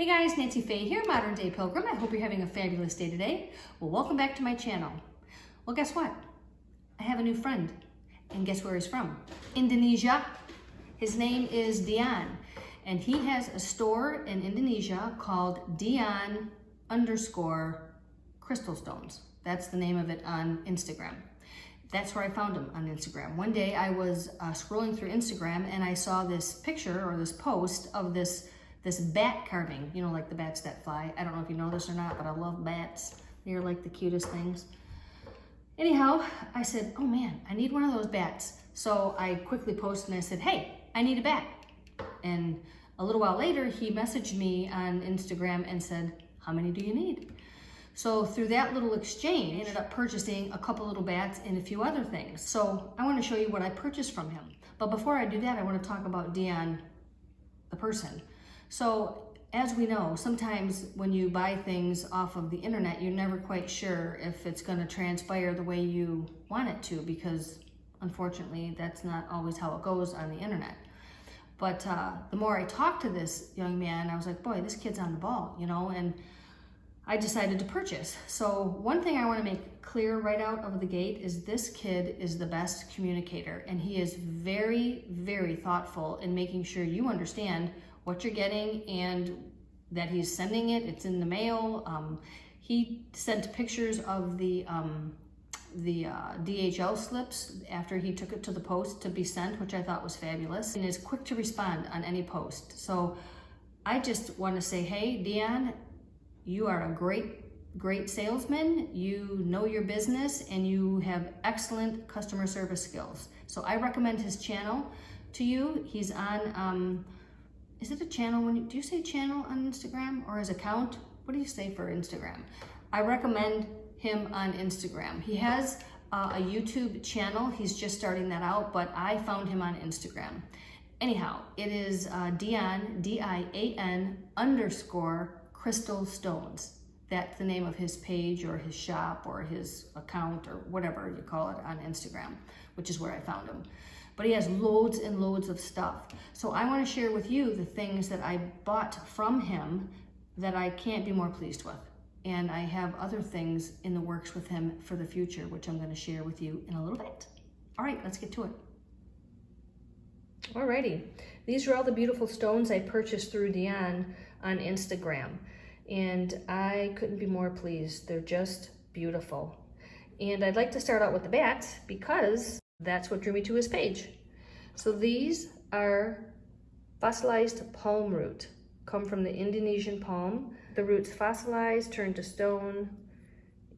Hey guys, Nancy Faye here, Modern Day Pilgrim. I hope you're having a fabulous day today. Well, welcome back to my channel. Well, guess what? I have a new friend. And guess where he's from? Indonesia. His name is Dian. And he has a store in Indonesia called Dian _ crystal stones. That's the name of it on Instagram. That's where I found him, on Instagram. One day I was scrolling through Instagram and I saw this picture or this post of this bat carving, you know, like the bats that fly. I don't know if you know this or not, but I love bats. They're like the cutest things. Anyhow, I said, oh man, I need one of those bats. So I quickly posted and I said, hey, I need a bat. And a little while later, he messaged me on Instagram and said, how many do you need? So through that little exchange, I ended up purchasing a couple little bats and a few other things. So I want to show you what I purchased from him. But before I do that, I want to talk about Dian, the person. So as we know, sometimes when you buy things off of the internet, you're never quite sure if it's going to transpire the way you want it to, because unfortunately, that's not always how it goes on the internet. But the more I talked to this young man, I was like, boy, this kid's on the ball, you know, and I decided to purchase. So one thing I want to make clear right out of the gate is this kid is the best communicator, and he is very, very thoughtful in making sure you understand what you're getting and that he's sending it. It's in the mail. He sent pictures of the DHL slips after he took it to the post to be sent, which I thought was fabulous, and is quick to respond on any post. So I just want to say, hey, Dian, you are a great salesman. You know your business and you have excellent customer service skills. So I recommend his channel to you. He's on, is it a channel? Do you say channel on Instagram or his account? What do you say for Instagram? I recommend him on Instagram. He has a YouTube channel. He's just starting that out, but I found him on Instagram. Anyhow, it is Dian, D-I-A-N _ crystal stones. That's the name of his page or his shop or his account or whatever you call it on Instagram, which is where I found him. But he has loads and loads of stuff. So I want to share with you the things that I bought from him that I can't be more pleased with. And I have other things in the works with him for the future, which I'm going to share with you in a little bit. All right, let's get to it. Alrighty, these are all the beautiful stones I purchased through Dian on Instagram, and I couldn't be more pleased. They're just beautiful. And I'd like to start out with the bats because that's what drew me to his page. So these are fossilized palm root, come from the Indonesian palm. The roots fossilize, turn to stone,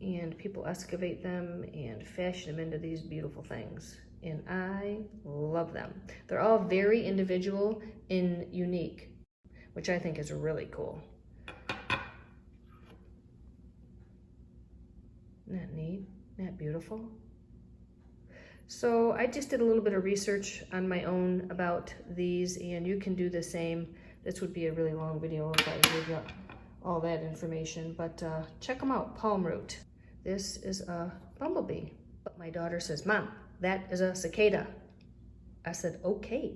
and people excavate them and fashion them into these beautiful things. And I love them. They're all very individual and unique, which I think is really cool. Isn't that neat? Isn't that beautiful? So I just did a little bit of research on my own about these, and you can do the same. This would be a really long video if I gave you all that information, but check them out. Palm root. This is a bumblebee. But my daughter says, Mom, that is a cicada. I said, okay.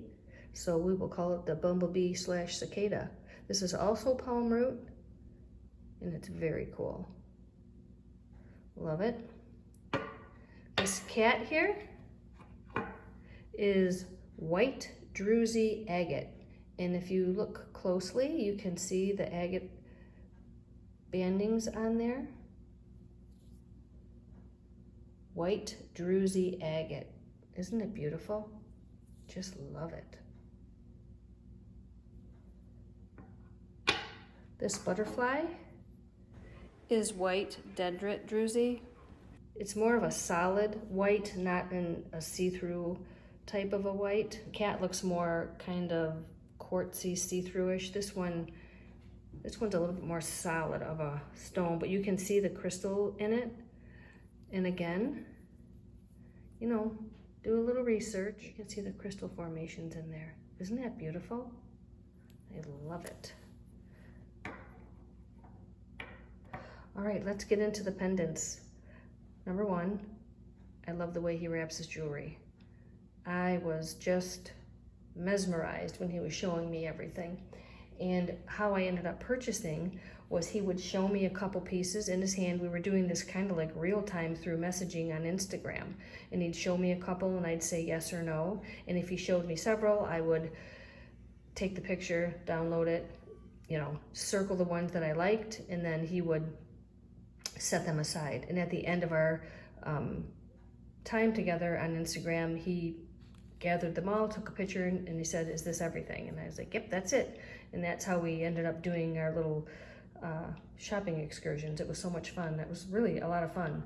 So we will call it the bumblebee / cicada. This is also palm root, and it's very cool. Love it. This cat here is white Druzy agate. And if you look closely, you can see the agate bandings on there. White Druzy agate. Isn't it beautiful? Just love it. This butterfly is white dendrit Druzy. It's more of a solid white, not in a see-through type of a white. Cat looks more kind of quartzy, see-through-ish. This one's a little bit more solid of a stone, but you can see the crystal in it. And again, you know, do a little research. You can see the crystal formations in there. Isn't that beautiful? I love it. All right, let's get into the pendants. Number one, I love the way he wraps his jewelry. I was just mesmerized when he was showing me everything. And how I ended up purchasing was he would show me a couple pieces in his hand. We were doing this kind of like real time through messaging on Instagram. And he'd show me a couple and I'd say yes or no. And if he showed me several, I would take the picture, download it, you know, circle the ones that I liked, and then he would set them aside. And at the end of our time together on Instagram, he gathered them all, took a picture, and he said, "Is this everything?" And I was like, "Yep, that's it." And that's how we ended up doing our little shopping excursions. It was so much fun. That was really a lot of fun.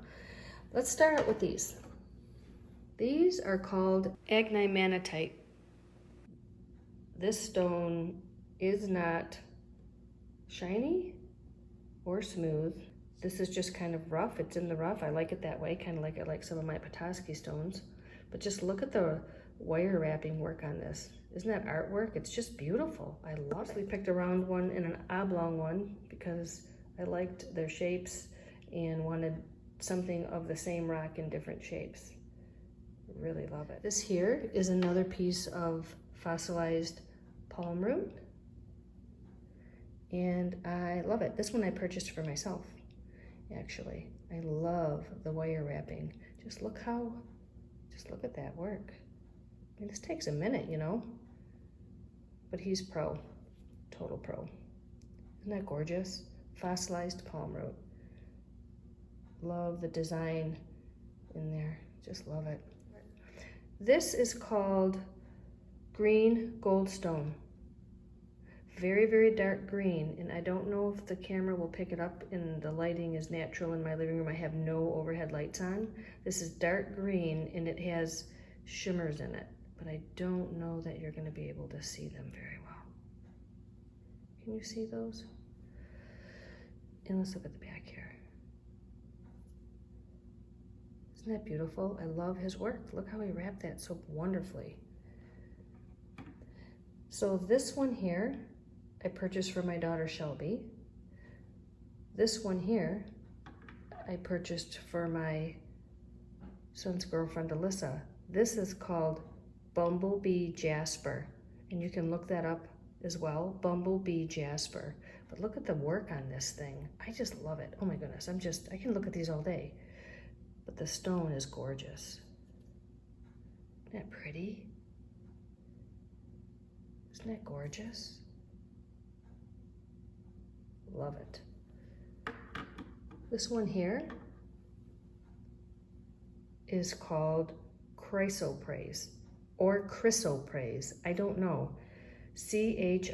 Let's start out with these. These are called Agni Manitite. This stone is not shiny or smooth. This is just kind of rough. It's in the rough. I like it that way, kind of like I like some of my Petoskey stones. But just look at the wire wrapping work on this. Isn't that artwork? It's just beautiful. I love it. We picked a round one and an oblong one because I liked their shapes and wanted something of the same rock in different shapes. Really love it. This here is another piece of fossilized palm root, and I love it. This one I purchased for myself, actually. I love the wire wrapping. Just look at that work. I mean, this takes a minute, you know, but he's pro, total pro. Isn't that gorgeous? Fossilized palm root. Love the design in there, just love it. This is called green goldstone. Very, very dark green, and I don't know if the camera will pick it up and the lighting is natural in my living room. I have no overhead lights on. This is dark green and it has shimmers in it, but I don't know that you're going to be able to see them very well. Can you see those? And let's look at the back here. Isn't that beautiful? I love his work. Look how he wrapped that so wonderfully. So this one here, I purchased for my daughter Shelby. This one here, I purchased for my son's girlfriend Alyssa. This is called Bumblebee Jasper, and you can look that up as well, Bumblebee Jasper. But look at the work on this thing. I just love it. Oh my goodness, I can look at these all day. But the stone is gorgeous. Isn't that pretty? Isn't that gorgeous? Love it. This one here is called Chrysoprase or Chrysoprase. I don't know. Chrysoprase.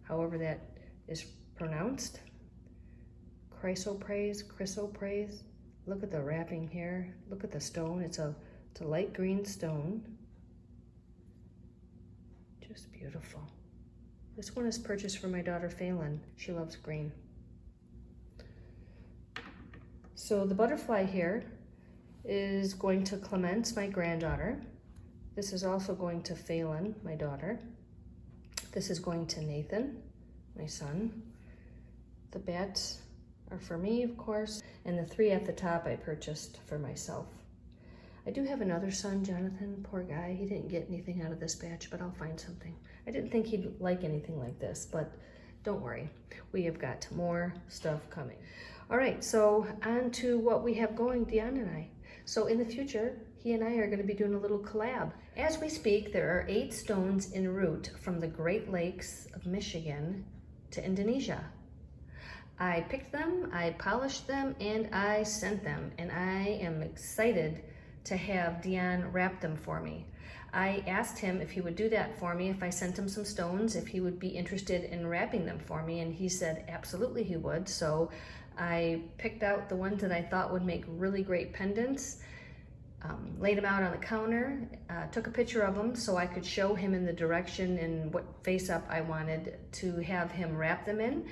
However that is pronounced. Chrysoprase. Look at the wrapping here. Look at the stone. It's a light green stone. Just beautiful. This one is purchased for my daughter Phelan. She loves green. So the butterfly here is going to Clemence, my granddaughter. This is also going to Phelan, my daughter. This is going to Nathan, my son. The bats are for me, of course, and the three at the top I purchased for myself. I do have another son, Jonathan, poor guy. He didn't get anything out of this batch, but I'll find something. I didn't think he'd like anything like this, but don't worry. We have got more stuff coming. All right, so on to what we have going, Dian and I. So in the future, he and I are going to be doing a little collab. As we speak, there are 8 stones en route from the Great Lakes of Michigan to Indonesia. I picked them, I polished them, and I sent them, and I am excited to have Dian wrap them for me. I asked him if he would do that for me if I sent him some stones, if he would be interested in wrapping them for me, and he said absolutely he would. So I picked out the ones that I thought would make really great pendants, laid them out on the counter, took a picture of them so I could show him in the direction and what face up I wanted to have him wrap them in.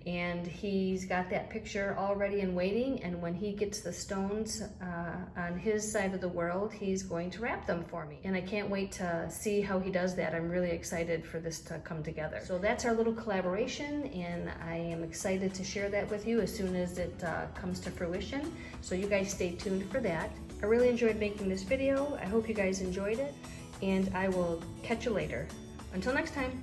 And he's got that picture all ready and waiting, and when he gets the stones on his side of the world, he's going to wrap them for me. And I can't wait to see how he does that. I'm really excited for this to come together. So that's our little collaboration, and I am excited to share that with you as soon as it comes to fruition. So you guys stay tuned for that. I really enjoyed making this video. I hope you guys enjoyed it. and I will catch you later. Until next time.